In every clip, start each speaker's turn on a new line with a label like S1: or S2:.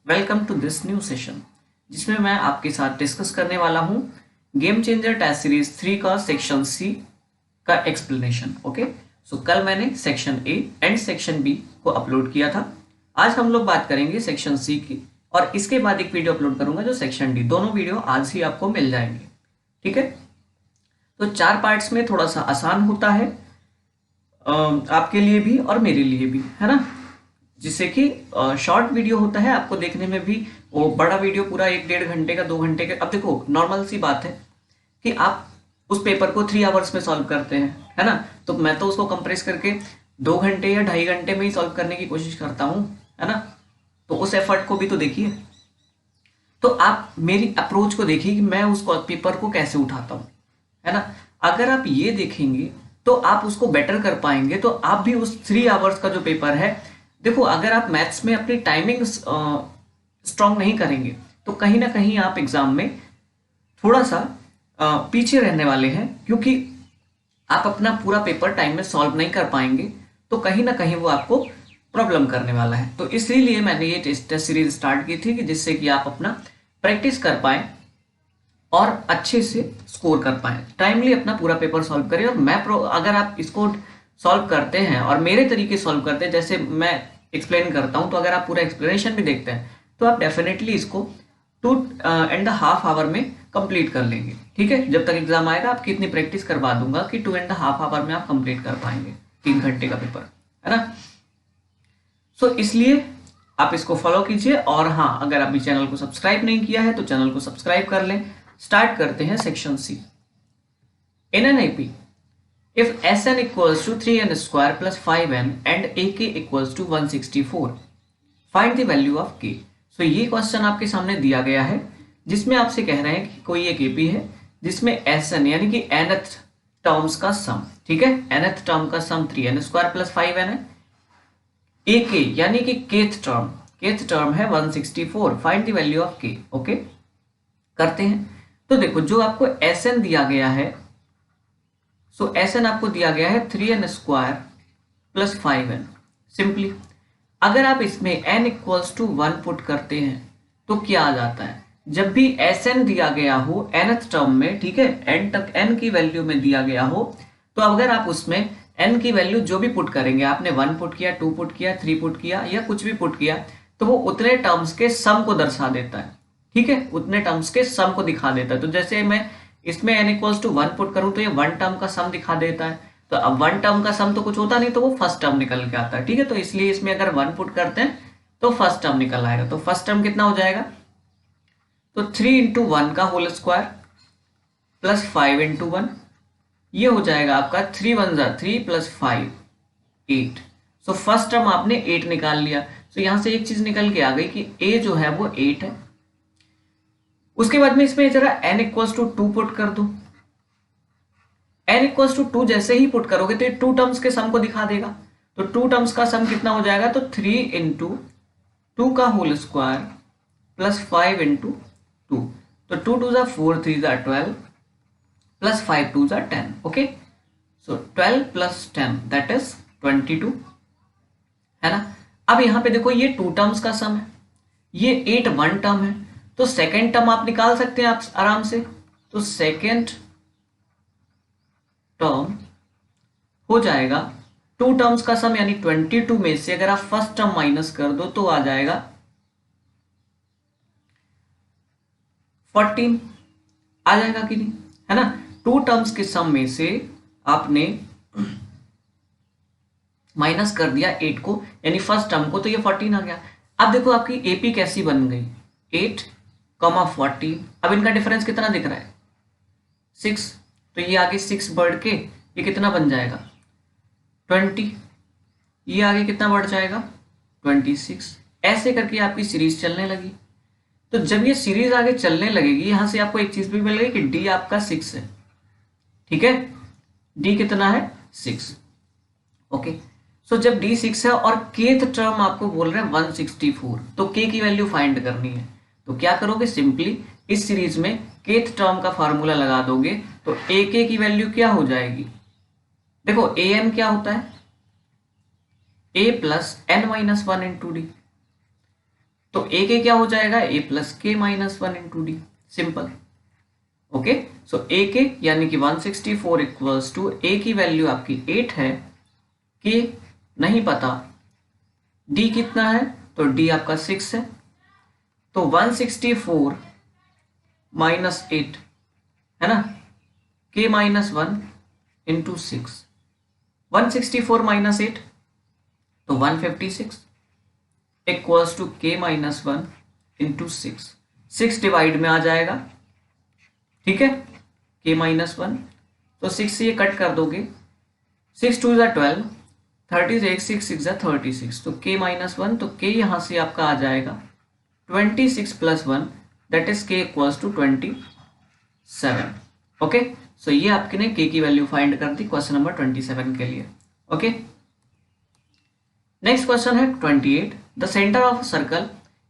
S1: Welcome to this new session जिसमें मैं आपके साथ डिस्कस करने वाला हूं गेम चेंजर टेस्ट सीरीज 3 का सेक्शन सी का एक्सप्लेनेशन। ओके, सो कल मैंने section A and section B को अपलोड किया था। आज हम लोग बात करेंगे सेक्शन सी की और इसके बाद एक वीडियो अपलोड करूंगा जो सेक्शन डी। दोनों वीडियो आज ही आपको मिल जाएंगे। ठीक है, तो 4 पार्ट्स में थोड़ा सा आसान होता है आपके लिए भी और मेरे लिए भी, है ना। जिससे कि शॉर्ट वीडियो होता है, आपको देखने में भी। वो बड़ा वीडियो पूरा 1-1.5 घंटे का, 2 घंटे का। अब देखो, नॉर्मल सी बात है कि आप उस पेपर को 3 आवर्स में सॉल्व करते हैं, है ना। तो मैं तो उसको कंप्रेस करके 2 घंटे या 2.5 घंटे में ही सॉल्व करने की कोशिश करता हूँ, है ना। तो उस एफर्ट को भी तो देखिए। तो आप मेरी अप्रोच को देखिए कि मैं उस पेपर को कैसे उठाता हूँ, है ना। अगर आप ये देखेंगे तो आप उसको बेटर कर पाएंगे। तो आप भी उस 3 आवर्स का जो पेपर है, देखो, अगर आप मैथ्स में अपनी टाइमिंग स्ट्रांग नहीं करेंगे तो कहीं ना कहीं आप एग्जाम में थोड़ा सा पीछे रहने वाले हैं, क्योंकि आप अपना पूरा पेपर टाइम में सॉल्व नहीं कर पाएंगे। तो कहीं ना कहीं वो आपको प्रॉब्लम करने वाला है। तो इसीलिए मैंने ये टेस्ट सीरीज स्टार्ट की थी कि जिससे कि आप अपना प्रैक्टिस कर पाए और अच्छे से स्कोर कर पाए, टाइमली अपना पूरा पेपर सॉल्व करें। और अगर आप इसको सॉल्व करते हैं और मेरे तरीके सॉल्व करते हैं जैसे मैं एक्सप्लेन करता हूं, तो अगर आप पूरा एक्सप्लेनेशन भी देखते हैं तो आप डेफिनेटली इसको 2.5 आवर में कंप्लीट कर लेंगे। ठीक है, जब तक एग्जाम आएगा आपकी इतनी प्रैक्टिस करवा दूंगा कि 2.5 आवर में आप कंप्लीट कर पाएंगे 3 घंटे का पेपर, है ना। सो इसलिए आप इसको फॉलो कीजिए। और हाँ, अगर अभी चैनल को सब्सक्राइब नहीं किया है तो चैनल को सब्सक्राइब कर लें। स्टार्ट करते हैं section C. In an AP, if Sn equals to 3n square plus 5n and ak equals to 164, find the value of k। So ये क्वेश्चन आपके सामने दिया गया है जिसमें आपसे कह रहे हैं कि कोई एक एपी है जिसमें Sn यानी कि nth टर्म्स का सम, ठीक है, nth टर्म का सम 3n स्क्वायर प्लस 5n है। ak यानी कि केथ टर्म है 164। Find the value of k। Okay, करते हैं। तो देखो, जो आपको Sn दिया गया है, सो Sn आपको दिया गया है 3n square plus 5n। Simply अगर आप इसमें n इक्वल्स टू 1 पुट करते हैं तो क्या आ जाता है। जब भी Sn दिया गया हो nth टर्म में, ठीक है, n तक n की वैल्यू में दिया गया हो, तो अगर आप उसमें n की वैल्यू जो भी पुट करेंगे, आपने 1 पुट किया, 2 पुट किया, 3 पुट किया या कुछ भी पुट किया, तो वो उतने टर्म्स के सम को दर्शा देता है। ठीक है, उतने टर्म्स के सम को दिखा देता है। तो जैसे मैं इसमें n इक्वल्स टू 1 पुट करूं तो ये 1 टर्म का सम दिखा देता है। तो अब 1 टर्म का सम तो कुछ होता नहीं, तो वो फर्स्ट टर्म निकल के आता है। ठीक है, तो इसलिए इसमें अगर 1 पुट करते हैं तो फर्स्ट टर्म निकल आएगा। तो फर्स्ट टर्म कितना हो जाएगा, तो 3 इंटू 1 का होल स्क्वायर प्लस 5 इंटू 1, ये हो जाएगा आपका 3 1 जा 3 प्लस 5 8। सो फर्स्ट टर्म आपने 8 निकाल लिया। तो यहां से एक चीज निकल के आ गई कि a जो है वो 8 है। उसके बाद में इसमें जरा n इक्वल्स टू 2 पुट कर दो। n इक्वल्स टू 2 जैसे ही पुट करोगे तो ये 2 टर्म्स के सम को दिखा देगा। तो 2 टर्म्स का सम कितना हो जाएगा, तो 3 इंटू 2 का होल स्क्वायर प्लस 5 इंटू 2। तो 2 2 जा 4, 3 जा 12 प्लस 5 2 जा 10। Okay, so 12 plus 10 that is 22, है ना। अब यहां पे देखो, ये 2 टर्म्स का सम है, ये 8 1 टर्म है। तो सेकेंड टर्म आप निकाल सकते हैं आप आराम से। तो सेकेंड टर्म हो जाएगा 2 टर्म्स का सम यानी 22 में से अगर आप फर्स्ट टर्म माइनस कर दो तो आ जाएगा 14। आ जाएगा कि नहीं, है ना। 2 टर्म्स के सम में से आपने माइनस कर दिया 8 को यानी फर्स्ट टर्म को, तो ये 14 आ गया। अब देखो आपकी एपी कैसी बन गई, 8 14। अब इनका डिफरेंस कितना दिख रहा है, 6। तो ये आगे 6 बढ़ के ये कितना बन जाएगा 20। ये आगे कितना बढ़ जाएगा 26। ऐसे करके आपकी सीरीज चलने लगी। तो जब ये सीरीज आगे चलने लगेगी, यहां से आपको एक चीज भी मिल गई कि डी आपका 6 है। ठीक है, डी कितना है 6। ओके, सो जब डी 6 है और केथ टर्म आपको बोल रहे हैं 164, तो के की वैल्यू फाइंड करनी है। तो क्या करोगे, सिंपली इस सीरीज में केथ टर्म का फार्मूला लगा दोगे। तो ए के की वैल्यू क्या हो जाएगी, देखो ए एन क्या होता है, A plus N minus 1 into D. तो ए के क्या हो जाएगा, A plus K minus one into D, simple. Okay, so A K यानी कि 164 इक्वल्स टू, ए की वैल्यू आपकी 8 है, के नहीं पता, डी कितना है, तो डी आपका 6 है, तो 164 माइनस 8 है ना, के माइनस 1 इंटू 6, 164 माइनस 8 तो 156 इक्वल्स टू के माइनस 1 इंटू 6 डिवाइड में आ जाएगा, ठीक है, के माइनस 1, तो 6 से ये कट कर दोगे, 6 2 ज़ा 12, 30 से 6 6 ज़ा 36, तो के माइनस 1, तो के यहाँ से आपका आ जाएगा 26 प्लस 1 दैट इज के इक्वल्स टू 27। ओके, सो ये आपके ने के की वैल्यू फाइंड कर दी क्वेश्चन नंबर 27 के लिए। ओके, नेक्स्ट क्वेश्चन है 28, the centre of circle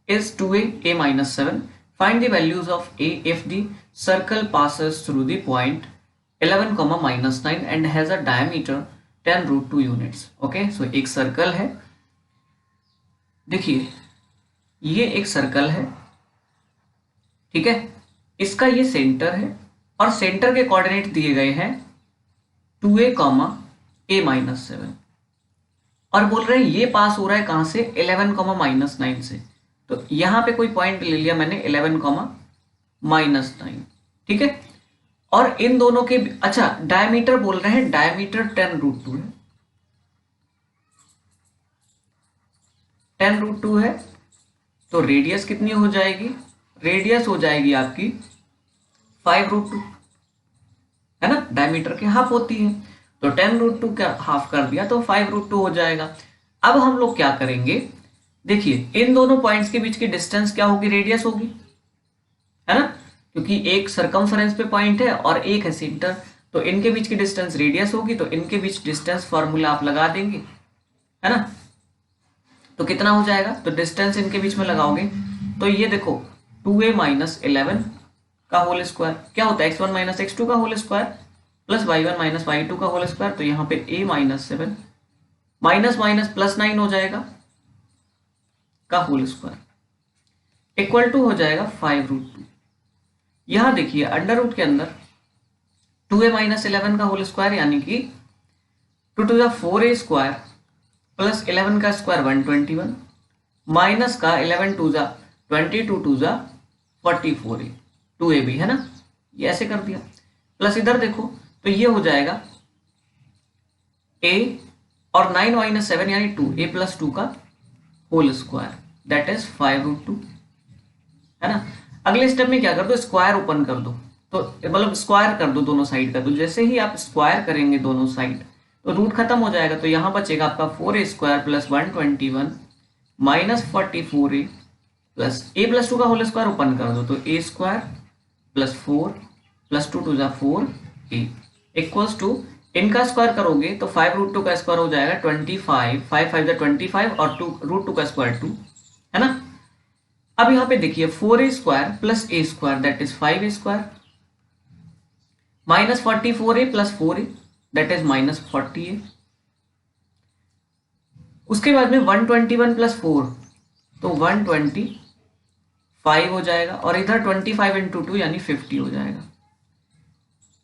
S1: is 2a, a minus 7, find the values of a if the circle passes through the point 11, minus 9 and has a diameter 10 root 2 units। Okay, सो एक circle है, देखिए ये एक circle है, ठीक है, इसका ये सेंटर है और सेंटर के कोऑर्डिनेट दिए गए हैं 2a, a माइनस 7, और बोल रहे हैं ये पास हो रहा है कहां से, 11, माइनस 9 से, तो यहां पे कोई पॉइंट ले लिया मैंने 11, माइनस 9, ठीक है, और इन दोनों के, अच्छा डायमीटर बोल रहे हैं, डायमीटर 10 रूट 2 है, 10 रूट 2 है, तो रेडियस कितनी हो जाएगी, रेडियस हो जाएगी आपकी 5 रूट 2, है ना, डायमीटर की हाफ होती है, तो 10 रूट 2 का हाफ कर दिया तो 5 रूट 2 हो जाएगा। अब हम लोग क्या करेंगे, देखिए इन दोनों पॉइंट्स के बीच की डिस्टेंस क्या होगी, रेडियस होगी, है ना, क्योंकि एक सरकमफरेंस पे पॉइंट है और एक है सेंटर, तो इनके बीच की डिस्टेंस रेडियस होगी, तो इनके बीच डिस्टेंस फॉर्मूला आप लगा देंगे, है ना, तो कितना हो जाएगा, तो डिस्टेंस इनके बीच में लगाओगे तो ये देखो 2a माइनस 11 का होल स्क्वायर क्या होता है, x1 माइनस x2 का whole square plus y1 minus y2 का होल स्क्वायर, तो यहाँ पे a minus 7 minus minus plus 9 हो जाएगा का होल स्क्वायर इक्वल टू हो जाएगा 5 रूट 2। यहां देखिए अंडर रूट के अंदर 2a माइनस 11 का होल स्क्वायर यानी कि 2 to the 4a square plus 11 का स्क्वायर 121 माइनस का 11 टू ज़ा 22 टू ज़ा 44a, 2ab है ना, ये ऐसे कर दिया, प्लस इधर देखो तो ये हो जाएगा a और 9 माइनस 7 यानी 2a प्लस 2 का whole square that is 5 root 2, है ना। अगले स्टेप में क्या कर दो, स्क्वायर ओपन कर दो, तो मतलब स्क्वायर कर दो दोनों साइड का, तो जैसे ही आप स्क्वायर करेंगे दोनों साइड तो रूट खत्म हो जाएगा, तो यहां बचेगा आपका 4a square plus 121 minus 44a plus a plus 2 का होल स्क्वायर ओपन कर दो, तो a स्क्वायर प्लस 4 प्लस 2 टू ज़ा 4a इक्वल्स टू, इनका स्क्वायर करोगे तो 5 रूट 2 का स्क्वायर हो जाएगा 25, 5 5 25 और 2 रूट 2 का स्क्वायर 2, है ना। अब यहां पे देखिए 4a square plus a square that is 5a square minus 44a plus 4a that is minus 40a, उसके बाद में 121 प्लस 4 तो 125 हो जाएगा, और इधर 25 इंटू 2 यानी 50 हो जाएगा,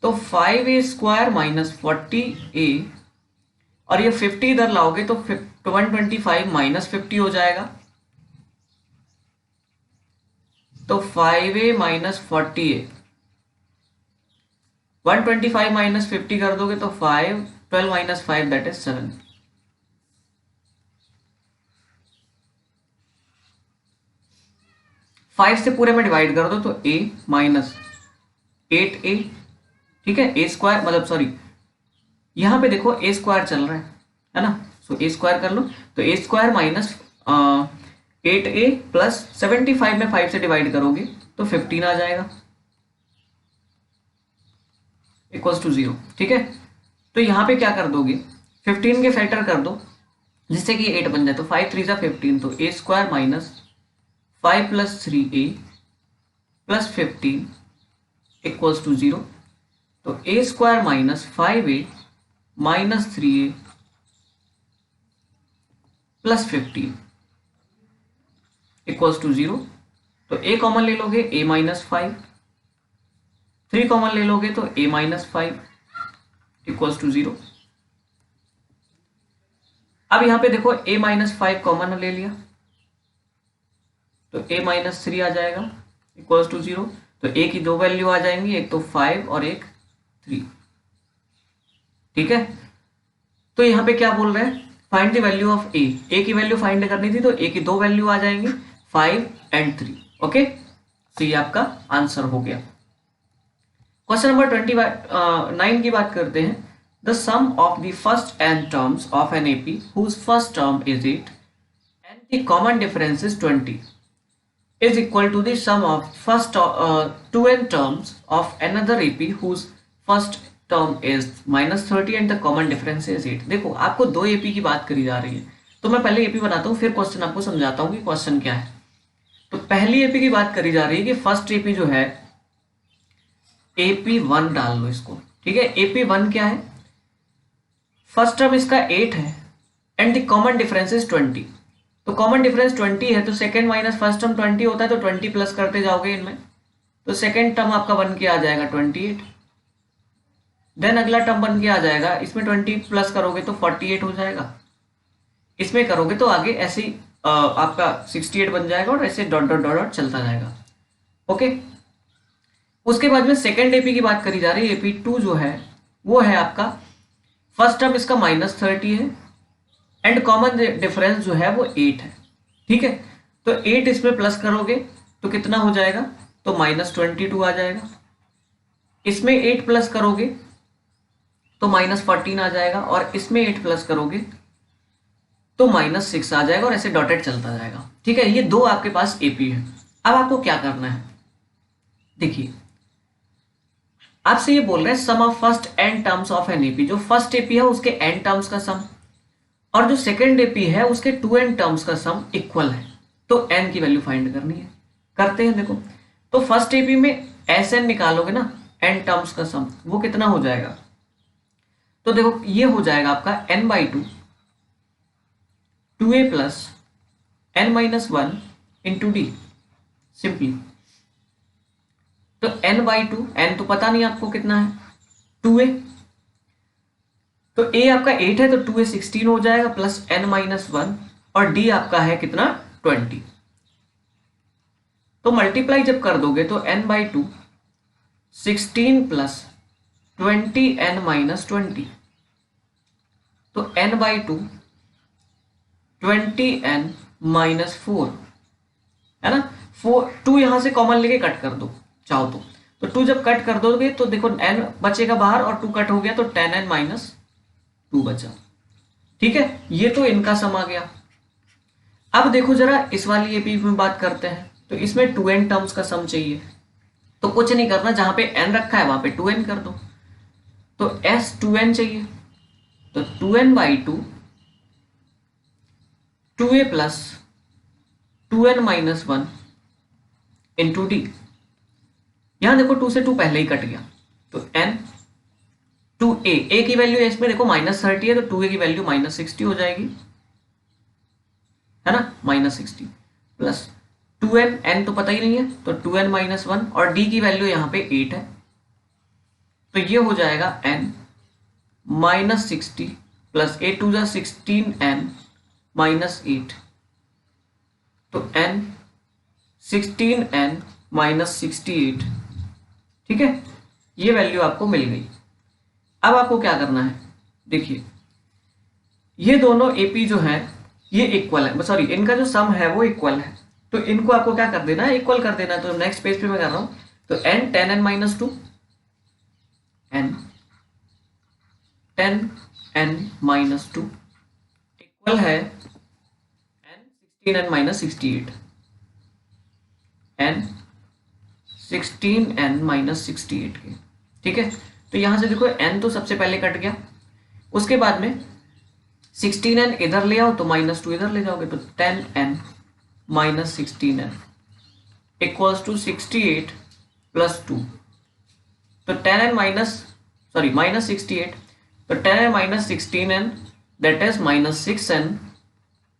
S1: तो 5a स्क्वायर माइनस 40a और ये 50 इधर लाओगे तो 125 माइनस 50 हो जाएगा, तो 5a माइनस 40a 125 माइनस 50 कर दोगे तो 5 12 माइनस 5 दैट इज 7, 5 से पूरे में डिवाइड कर दो तो a माइनस 8a, ठीक है, a स्क्वायर मतलब सॉरी यहां पे देखो a स्क्वायर चल रहा है ना, सो a स्क्वायर कर लो, तो a square minus 8a plus 75 में 5 से डिवाइड करोगे तो 15 आ जाएगा इक्वल्स टू 0, ठीक है। तो यहां पे क्या कर दोगे, 15 के फैक्टर कर दो जिससे कि 8 बन जाए, तो 5 3 15, तो a square minus 5 plus 3a plus 15 equals to 0, तो a square minus 5a minus 3a plus 15 equals to 0। तो a कॉमन ले लोगे a माइनस 5, 3 कॉमन ले लोगे तो a माइनस 5 इक्वल्स टू 0। अब यहां पे देखो a माइनस 5 कॉमन ले लिया तो a माइनस 3 आ जाएगा इक्वल्स टू 0। तो a की दो वैल्यू आ जाएंगी, एक तो 5 और एक 3। ठीक है, तो यहां पे क्या बोल रहे हैं, find the value of a। a की वैल्यू फाइंड करनी थी तो a की दो वैल्यू आ जाएंगी 5 एंड 3। ओके, तो ये आपका आंसर हो गया। क्वेश्चन नंबर 29 की बात करते हैं। The sum of the first n terms of N AP whose first term is 8 and the common difference is 20 is equal to the sum of first 2n terms of another AP whose first term is -30 and the common difference is 8। देखो आपको दो AP की बात करी जा रही है, तो मैं पहले AP बनाता हूँ फिर क्वेश्चन आपको समझाता हूँ कि क्वेश्चन क्या है। तो पहली AP की बात करी जा रही है कि फर्स्ट AP जो है AP1 डाल लो इसको। ठीक है, AP1 क्या है, फर्स्ट टर्म इसका 8 है and the common difference is 20। तो कॉमन डिफरेंस 20 है तो सेकंड माइनस फर्स्ट टर्म 20 होता है, तो 20 प्लस करते जाओगे इनमें, तो सेकंड टर्म आपका बन के आ जाएगा 28। देन अगला टर्म बन के आ जाएगा, इसमें 20 प्लस करोगे तो 48 हो जाएगा, इसमें करोगे तो आगे ऐसे ही आपका 68 बन जाएगा और ऐसे डॉट डॉट डॉट डॉट चलता जाएगा। ओके, उसके बाद में सेकेंड एपी की बात करी जा रही है। AP2 जो है वो है आपका फर्स्ट टर्म इसका -30 है एंड कॉमन डिफरेंस जो है वो 8 है। ठीक है, तो 8 इसमें प्लस करोगे तो कितना हो जाएगा, तो -22 आ जाएगा। इसमें 8 प्लस करोगे तो -14 आ जाएगा और इसमें 8 प्लस करोगे तो -6 आ जाएगा और ऐसे डॉटेड चलता जाएगा। ठीक है, ये दो आपके पास एपी है। अब आपको क्या करना है, देखिए आपसे ये बोल रहे हैं sum of first n terms of N AP. जो फर्स्ट एपी है उसके n टर्म्स का सम और जो सेकेंड एपी है उसके 2n टर्म्स का सम इक्वल है, तो n की वैल्यू फाइंड करनी है। करते हैं, देखो तो फर्स्ट एपी में Sn निकालोगे ना, n टर्म्स का सम, वो कितना हो जाएगा, तो देखो ये हो जाएगा आपका n/2 2a plus n-1 into D simply. तो n/2, n तो पता नहीं आपको कितना है 2a, तो a आपका 8 है तो 2a 16 हो जाएगा प्लस n-1 और d आपका है कितना 20। तो मल्टीप्लाई जब कर दोगे तो n/2 16 प्लस 20n-20, तो n/2 20n-4 है ना। 2 यहां से कॉमन लेके कट कर दो चाहो तो 2 जब कट कर दोगे तो देखो n बचेगा बाहर और 2 कट हो गया तो 10n-2 बचा। ठीक है, ये तो इनका सम आ गया। अब देखो जरा इस वाली एपी में बात करते हैं, तो इसमें 2n टर्म्स का सम चाहिए, तो कुछ नहीं करना, जहां पे n रखा है वहां पे 2n कर दो। तो s 2n चाहिए, तो 2n/2 2a plus 2n-1 into D. यहां देखो 2 से 2 पहले ही कट गया, तो n 2a की वैल्यू इसमें देखो -30 है तो 2a की वैल्यू -60 हो जाएगी, है ना, -60 प्लस 2n, n तो पता ही नहीं है तो 2n-1 और d की वैल्यू यहाँ पे 8 है, तो ये हो जाएगा n -60 प्लस 8 2 जा 16n-8, तो n 16n-68। ठीक है, ये वैल्यू आपको मिल गई। अब आपको क्या करना है, देखिए ये दोनों एपी जो है ये इक्वल है, सॉरी इनका जो सम है वो इक्वल है, तो इनको आपको क्या कर देना है, इक्वल कर देना है। तो नेक्स्ट पेज पे मैं कर रहा हूं, तो n 10n-2 n 10n-2 equal है n 16n-68 n 16n-68 के। ठीक है, तो यहां से देखो n तो सबसे पहले कट गया, उसके बाद में 16n इधर ले आओ तो -2 इधर ले जाओगे, तो 10n-16n इक्वल्स टू 68 प्लस 2, तो -68, तो 10n-16n that is -6n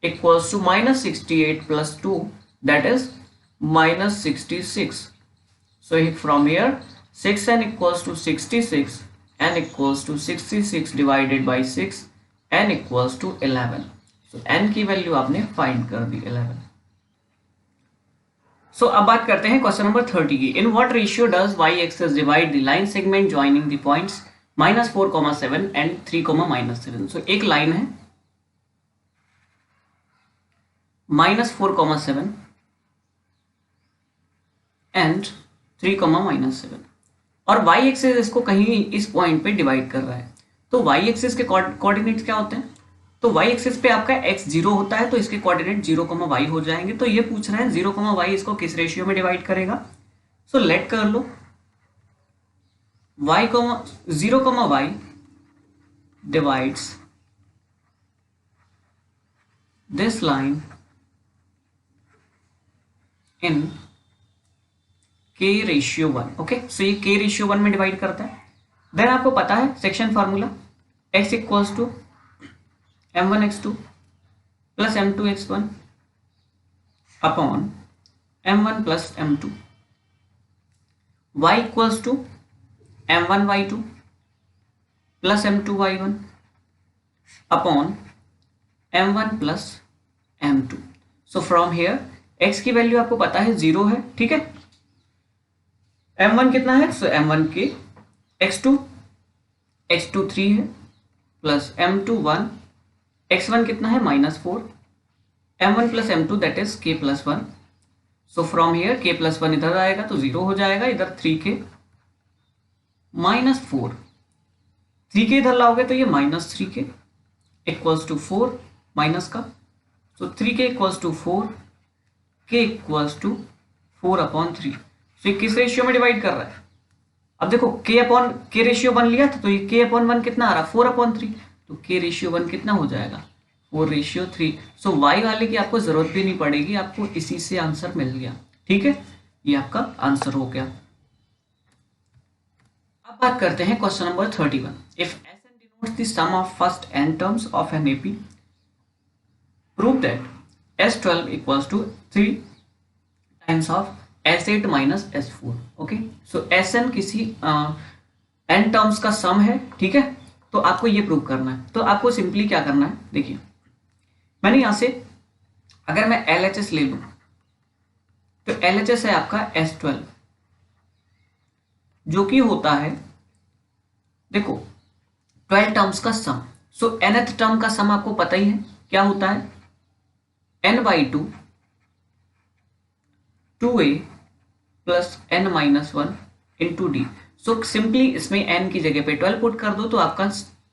S1: equals to -68 plus 2 that is minus 66. So from here 6n equals to 66, n equals to 66 divided by 6, n equals to 11. So n की वैल्यू आपने find कर दी 11. सो अब बात करते हैं question number 30 की. In what ratio does y axis divide the line segment joining the points -4,7 and 3,-7. So एक लाइन है -4,7 एंड 3,-7 और वाई एक्सिस इसको कहीं इस पॉइंट पे डिवाइड कर रहा है. तो वाई एक्सिस के कोऑर्डिनेट्स क्या होते हैं? तो वाई एक्सिस पे आपका x 0 होता है तो इसके कोऑर्डिनेट 0,y हो जाएंगे. तो ये पूछ रहा है 0,y इसको किस रेशियो में डिवाइड करेगा. सो लेट कर लो y 0,y divides this line in k ratio 1. Okay, so ये k रेशियो 1 में डिवाइड करता है. देन आपको पता है section formula x equals to m1x2 plus m2x1 upon m1 plus m2, y equals to m1y2 plus m2y1 upon m1 plus m2. So from here x की value आपको पता है 0 है. ठीक है, m1 कितना है? सो m1 के x2 3 है प्लस m2 1, x1 कितना है? -4, m1 plus m2 that is k plus 1. So from here k plus 1 इधर आएगा तो 0 हो जाएगा. इधर 3k -4, 3k इधर लाओगे तो ये -3k इक्वल्स टू 4 माइनस का. So 3k equals to 4, k equals to 4/3. So ये किस रेशियो में डिवाइड कर रहा है? अब देखो k रेशियो 1 लिया था तो ये k/1 कितना आ रहा? 4/3. तो k रेशियो 1 कितना हो जाएगा? 4/3. सो y वाले की आपको जरूरत भी नहीं पड़ेगी, आपको इसी से आंसर मिल गया. ठीक है, ये आपका आंसर हो गया. अब बात करते हैं question number 31. If Sn denotes the sum of first n terms of an AP, prove that S12 equals to 3 times of S8 minus S4. Okay, so Sn किसी n टर्म्स का सम है. ठीक है, तो आपको ये प्रूव करना है. तो आपको सिंपली क्या करना है, देखिए मैंने यहां से अगर मैं LHS ले लूं तो LHS है आपका S12 जो कि होता है देखो 12 टर्म्स का सम. सो nth टर्म का सम आपको पता ही है क्या होता है? n/2 2a plus n-1 into D. So simply इसमें n की जगह पे 12 पुट कर दो तो आपका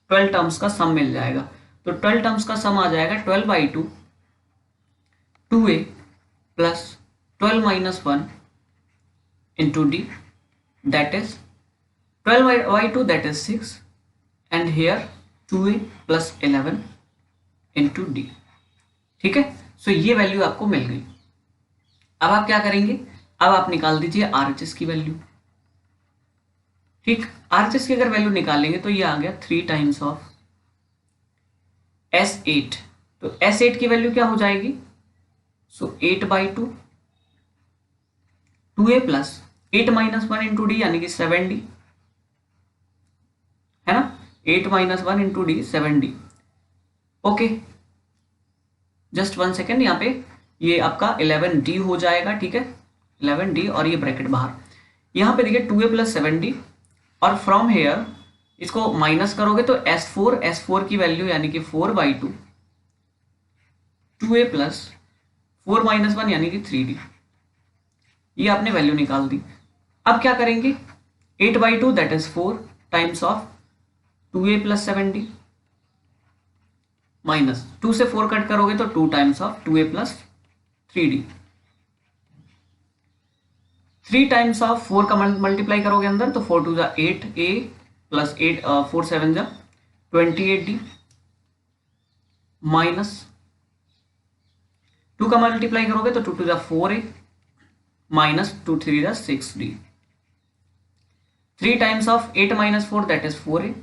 S1: 12 टर्म्स का सम मिल जाएगा. तो 12 टर्म्स का सम आ जाएगा 12/2 2a plus 12-1 into d that is 12/2 that is 6 and here 2a plus 11 into d. ठीक है, सो ये वैल्यू आपको मिल गई. अब आप क्या करेंगे? अब आप निकाल दीजिए RHS की वैल्यू. ठीक, RHS की अगर वैल्यू निकालेंगे तो ये आ गया 3 टाइम्स ऑफ S8. तो S8 की वैल्यू क्या हो जाएगी? सो 8/2 2a प्लस 8-1 इंटू डी यानी कि 7d है ना. 8-1 into D 7d. Okay, just 1 second. यहाँ पे ये आपका 11d हो जाएगा. ठीक है, 11d और ये ब्रैकेट बाहर. यहाँ पे देखिए 2a प्लस 7d और फ्रॉम हेयर इसको माइनस करोगे तो S4 की वैल्यू यानी कि 4/2 2a प्लस 4-1 यानी कि 3d. ये आपने वैल्यू निकाल दी. अब क्या करेंगे? 8/2 that is 4 times of 2a plus 7d minus 2 से 4 कट करोगे तो 2 times of 2a plus 3d. 3 times of 4 का मल्टीप्लाई करोगे अंदर तो 4 2 जा 8a प्लस 8 4 7 जा 28d माइनस 2 का मल्टीप्लाई करोगे तो 2 2 जा 4a माइनस 2 3 जा 6d. 3 times of 8 minus 4 that is 4a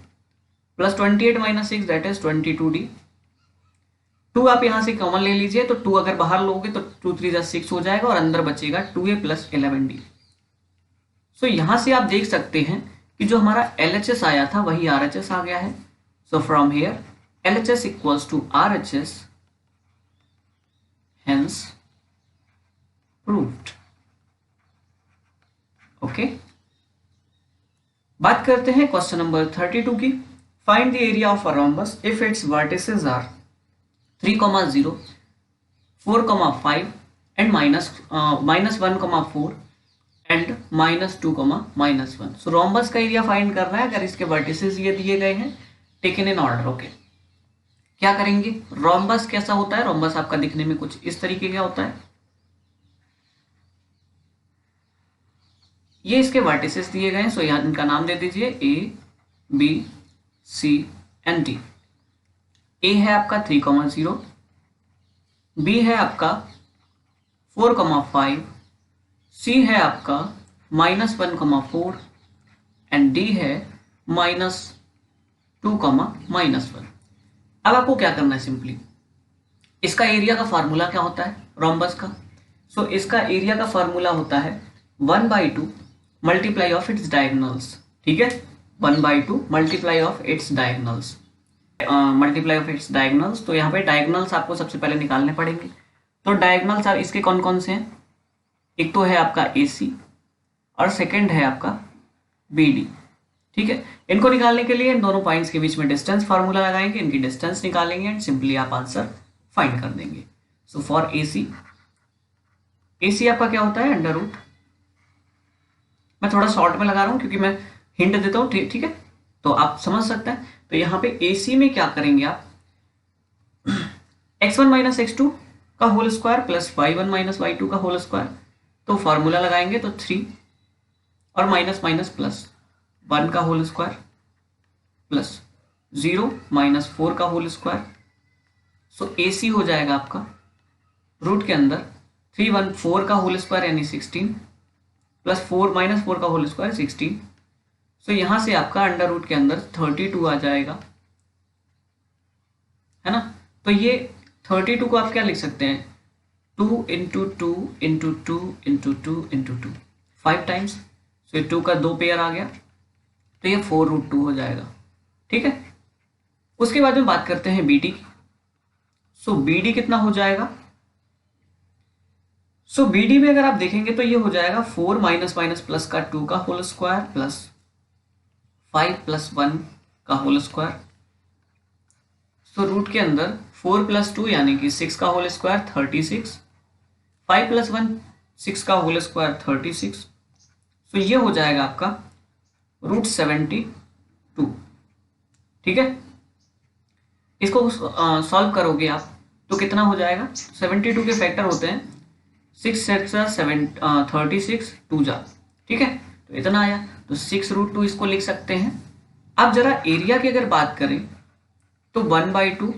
S1: plus 28 minus 6 that is 22d. 2 आप यहाँ से कॉमन ले लीजिए, तो 2 अगर बाहर लोगे तो 2 3 जा 6 हो जाएगा और अंदर बचेगा 2a प्लस 11d। सो यहाँ से आप देख सकते हैं कि जो हमारा LHS आया था वही RHS आ गया है। So from here LHS equals to RHS, hence proved. Okay, बात करते हैं क्वेश्चन नंबर 32 की। Find the area of a rhombus if it's vertices are 3,0, 4,5 and -1,4 and -2,-1। So rhombus का एरिया फाइंड करना है अगर इसके वर्टिसेस ये दिए गए हैं टेकन इन ऑर्डर। ओके, क्या करेंगे? रोम्बस कैसा होता है? रोम्बस आपका दिखने में कुछ इस तरीके का होता है। ये इसके वर्टिसेस दिए गए हैं, सो यहाँ इनका नाम दे दीजिए A, B, C and D। A है आपका 3,0, B है आपका 4,5, C है आपका -1,4 एंड D है -2,-1। अब आपको क्या करना है? सिंपली इसका एरिया का फार्मूला क्या होता है रोम्बस का? सो इसका एरिया का फार्मूला होता है 1/2 मल्टीप्लाई ऑफ इट्स डायगोनल्स। ठीक है, 1/2 multiply of its diagonals, multiply of its diagonals. तो यहाँ पे डायगोनल्स आपको सबसे पहले निकालने पड़ेंगे। तो डायगोनल्स आप इसके कौन कौन से हैं? एक तो है आपका AC और सेकंड है आपका BD। ठीक है, इनको निकालने के लिए इन दोनों पॉइंट्स के बीच में डिस्टेंस फार्मूला लगाएंगे, इनकी डिस्टेंस निकालेंगे एंड सिंपली आप आंसर फाइंड कर देंगे। सो फॉर AC आपका क्या होता है? Under root. मैं थोड़ा शॉर्ट में लगा रहा हूँ क्योंकि मैं हिंट देता हूँ, ठीक है, तो आप समझ सकते हैं। तो यहाँ पे AC में क्या करेंगे आप? x1 - x2 का whole square plus y1 - y2 का होल स्क्वायर। तो फॉर्मूला लगाएंगे तो 3 और माइनस माइनस प्लस 1 का होल स्क्वायर प्लस 0 - 4 का होल स्क्वायर। सो AC हो जाएगा आपका रूट के अंदर 3 1 4 का होल स्क्वायर यानी 16 प्लस 4 - 4 का होल स्क्वायर 16। सो यहाँ से आपका अंडर रूट के अंदर 32 आ जाएगा, है ना। तो ये 32 को आप क्या लिख सकते हैं? 2 × 2 × 2 × 2 × 2 5 टाइम्स। सो 2 का 2 पेयर आ गया, तो ये 4√2 हो जाएगा। ठीक है, उसके बाद में बात करते हैं BD की। सो BD कितना हो जाएगा? सो BD में अगर आप देखेंगे तो ये हो जाएगा 4 - प्लस का 2 का होल स्क्वायर प्लस 5 + 1 का होल स्क्वायर। सो रूट के अंदर 4 + 2 यानी कि 6 का होल स्क्वायर 36, 5 + 1 6 का होल स्क्वायर 36। सो ये हो जाएगा आपका √72। ठीक है, इसको सॉल्व करोगे आप तो कितना हो जाएगा? 72 के फैक्टर होते हैं 6 6 7 36 2 जा। ठीक है, तो इतना आया, तो 6√2 इसको लिख सकते हैं। अब जरा एरिया की अगर बात करें तो 1/2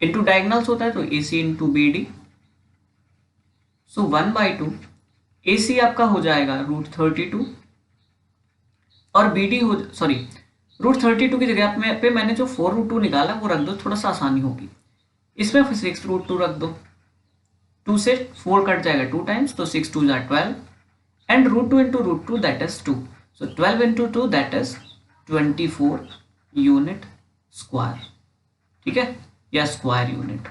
S1: इंटू डायगोनल्स होता है तो AC इंटू BD। सो 1/2 AC आपका हो जाएगा √32 और BD हो √32 की जगह पे मैंने जो 4√2 निकाला वो रख दो, थोड़ा सा आसानी होगी। इसमें फिर 6√2 रख दो, 2 से 4 कट जाएगा 2 टाइम्स, तो 6 2 = 12 and √2 × √2 that is 2। So 12 × 2 that is 24 unit square. ठीक है, या स्क्वायर यूनिट,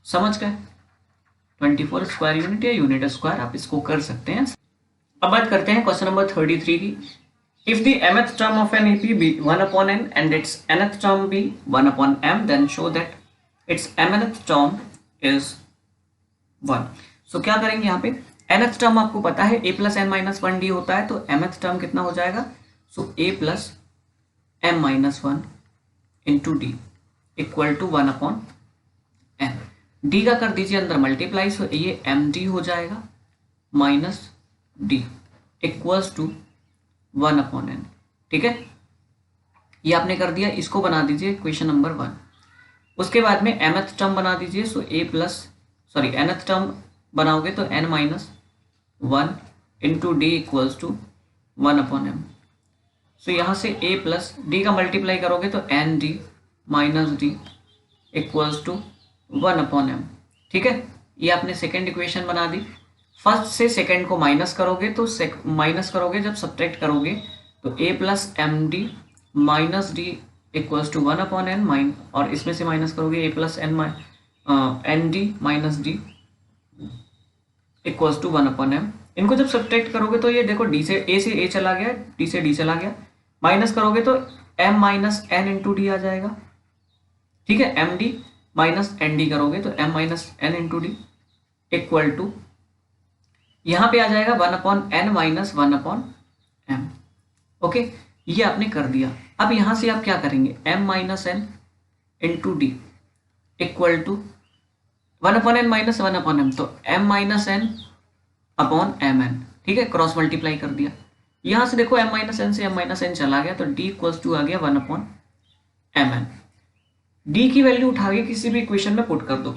S1: समझ गए? 24 स्क्वायर यूनिट या यूनिट स्क्वायर आप इसको कर सकते हैं। अब बात करते हैं क्वेश्चन नंबर 33 की। If the mth term of an AP be 1/n and its nth term be 1/m, then show that its mth term is 1। So क्या करेंगे यहाँ पे? nth term आपको पता है a + n - 1d होता है, तो mth term कितना हो जाएगा? So a + m - 1 × d equal to 1/n। d का कर दीजिए अंदर मल्टीप्लाई, सो ये md हो जाएगा minus d equals to 1/n। ठीक है, ये आपने कर दिया, इसको बना दीजिए क्वेश्चन नंबर 1। उसके बाद में mth टर्म बना दीजिए, सो nth टर्म बनाओगे तो n - 1 × d equals to 1/m। सो यहाँ से a + d का मल्टीप्लाई करोगे तो nd - d equals to 1/m। ठीक है, ये आपने सेकेंड इक्वेशन बना दी। फर्स्ट से सेकेंड को माइनस करोगे तो माइनस करोगे जब सब्ट्रैक्ट करोगे तो a plus m D minus d equals to 1/n माइन, और इसमें से माइनस करोगे a plus n d minus d equals to 1/m। इनको जब सब्ट्रैक्ट करोगे तो ये देखो डी से a चला गया, डी से डी चला गया, माइनस करोगे तो m minus N into D आ जाएगा। ठीक है, M D minus N D करोगे तो m minus N into D equal to यहां पे आ जाएगा 1/n माइनस 1/m। ओके, ये आपने कर दिया। अब यहां से आप क्या करेंगे, m minus N into D equal to 1/n minus 1/m, तो m minus n upon m n. ठीक है, क्रॉस मल्टीप्लाई कर दिया। यहां से देखो m माइनस एन से m माइनस एन चला गया तो d इक्वल्स टू आ गया 1/mn। d की वैल्यू उठा के किसी भी इक्वेशन में पुट कर दो।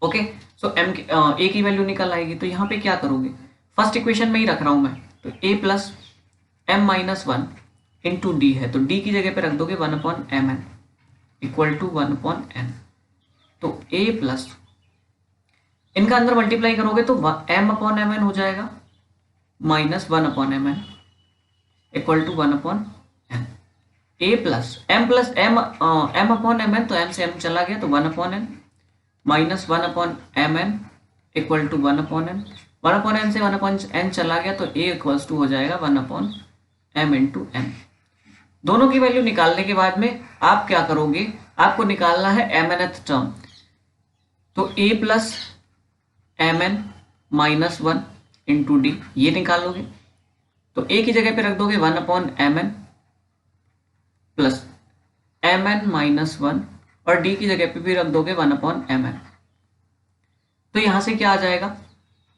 S1: ओके, सो a की वैल्यू निकल आएगी। तो यहाँ पे क्या करोगे, फर्स्ट इक्वेशन में ही रख रहा हूं मैं, तो a plus m minus 1 into D है, तो d की जगह पे रख दोगे 1/mn इक्वल टू 1/n। तो a प्लस इनका अंदर मल्टीप्लाई करोगे तो m/mn हो जाएगा minus 1/mn equal to 1/n। a plus m/mn, तो m से m चला गया तो 1/n minus 1/mn equal to 1/n। 1/n से 1/n चला गया तो a इक्वल्स टू हो जाएगा 1/m इंटू n। दोनों की वैल्यू निकालने के बाद में आप क्या करोगे, आपको निकालना है mnth टर्म, तो a plus mn minus 1 into D ये निकालोगे। तो a की जगह पे रख दोगे 1/mn प्लस mn माइनस 1, और d की जगह पे भी रख दोगे 1/mn। तो यहां से क्या आ जाएगा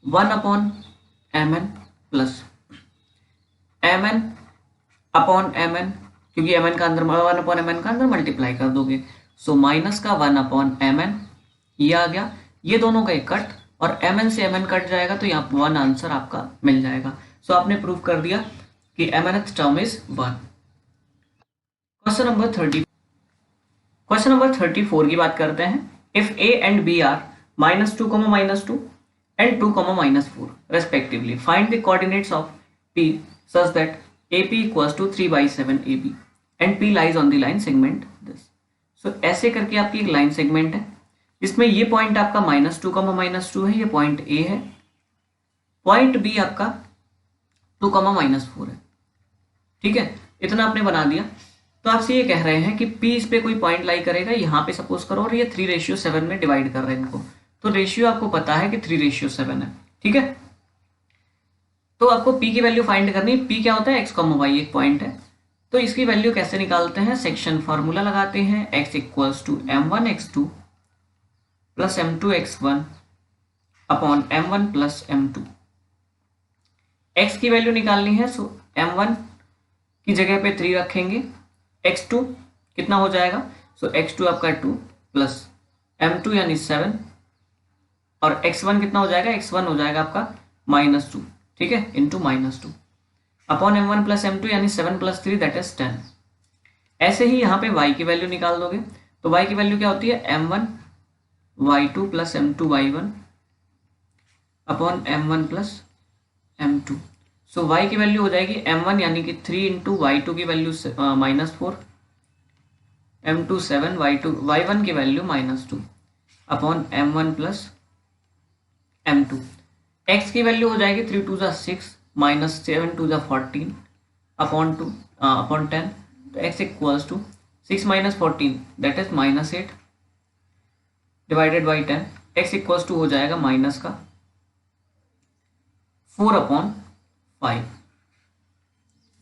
S1: 1/mn plus mn upon mn, क्योंकि mn का अंदर 1/mn का अंदर मल्टीप्लाई कर दोगे, सो माइनस का 1/mn ये आ गया। ये दोनों का एक कट, और mn से mn कट जाएगा तो यहाँ 1 आंसर आपका मिल जाएगा। सो आपने प्रूव कर दिया कि mnth term is 1। Question number 30, question number 34 की बात करते हैं। If a and b are -2, -2 and 2, -4 respectively, find the coordinates of p such that AP equals to 3/7 AB and P lies on the line segment this। So ऐसे करके आपकी एक line segment है, इसमें ये पॉइंट आपका -2, -2 है, ये पॉइंट A है, पॉइंट B आपका 2, -4 है। ठीक है, इतना आपने बना दिया। तो आपसे ये कह रहे हैं कि P इस पे कोई पॉइंट लाई करेगा, यहाँ पे सपोज करो, और ये 3:7 में डिवाइड कर रहे हैं इनको, तो रेशियो आपको पता है कि 3:7 है। ठीक है, तो आपको P की वैल्यू फाइंड करनी है। P क्या होता है, x, y एक पॉइंट है। तो इसकी वैल्यू कैसे निकालते हैं, सेक्शन फॉर्मूला लगाते हैं, x equals to m1x2 plus m2x1 upon m1 plus m2। x की वैल्यू निकालनी है, सो m1 की जगह पे 3 रखेंगे, x2 कितना हो जाएगा, सो x2 आपका 2 प्लस m2 यानी 7, और x1 कितना हो जाएगा, x1 हो जाएगा आपका -2। ठीक है, into -2 upon m1 plus m2 यानी 7 प्लस 3 दैट इज 10। ऐसे ही यहाँ पे y की वैल्यू निकाल दोगे, तो y की वैल्यू क्या होती है, m1 y2 plus m2 y1 upon m1 plus m2। सो y की वैल्यू हो जाएगी m1 यानी कि 3 इंटू y2 की वैल्यू -4, m2 7, y1 की value -2 upon m1 plus m2। x की वैल्यू हो जाएगी 3 2 6 -7 2 14 अपॉन 10, तो x equals to 6 - 14 that is -8 divided by 10, x equals to हो जाएगा माइनस का 4/5।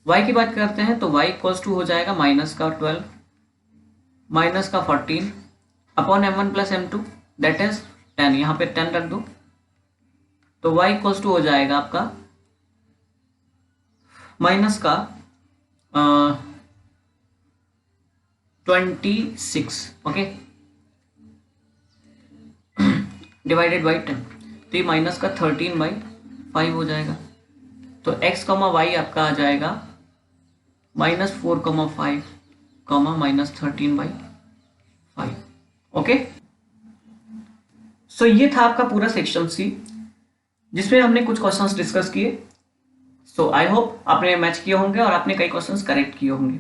S1: y की बात करते हैं तो y इक्वल्स टू हो जाएगा माइनस का 12 माइनस का 14 upon m1 plus m2 that is 10, यहाँ पे 10 रख दो, तो y इक्वल्स टू हो जाएगा आपका माइनस का 26, ओके, डिवाइडेड बाई 10, तो ये माइनस का 13/5 हो जाएगा। तो x, y आपका आ जाएगा -4,5, -13/5। ओके, सो ये था आपका पूरा सेक्शन सी, जिसमें हमने कुछ क्वेश्चंस डिस्कस किए। सो आई होप आपने मैच किए होंगे और आपने कई क्वेश्चंस करेक्ट किए होंगे,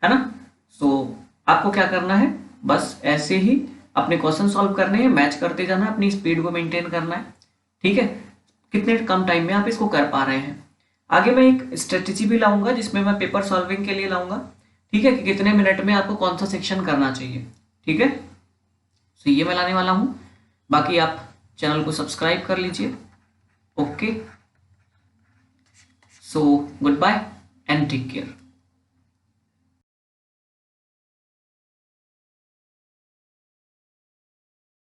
S1: है ना। सो आपको क्या करना है, बस ऐसे ही अपने क्वेश्चन सॉल्व करने हैं, मैच करते जाना, अपनी स्पीड को मेंटेन करना है, ठीक है। कितने कम टाइम में आप इसको कर पा रहे हैं। आगे मैं एक स्ट्रेटेजी भी लाऊंगा जिसमें मैं पेपर सॉल्विंग के लिए लाऊंगा, ठीक है, कि कितने मिनट में आपको कौन सा सेक्शन करना चाहिए, ठीक है। सो ये मैं लाने वाला हूं। बाकी आप चैनल को सब्सक्राइब कर लीजिए। Okay, so good bye and take care.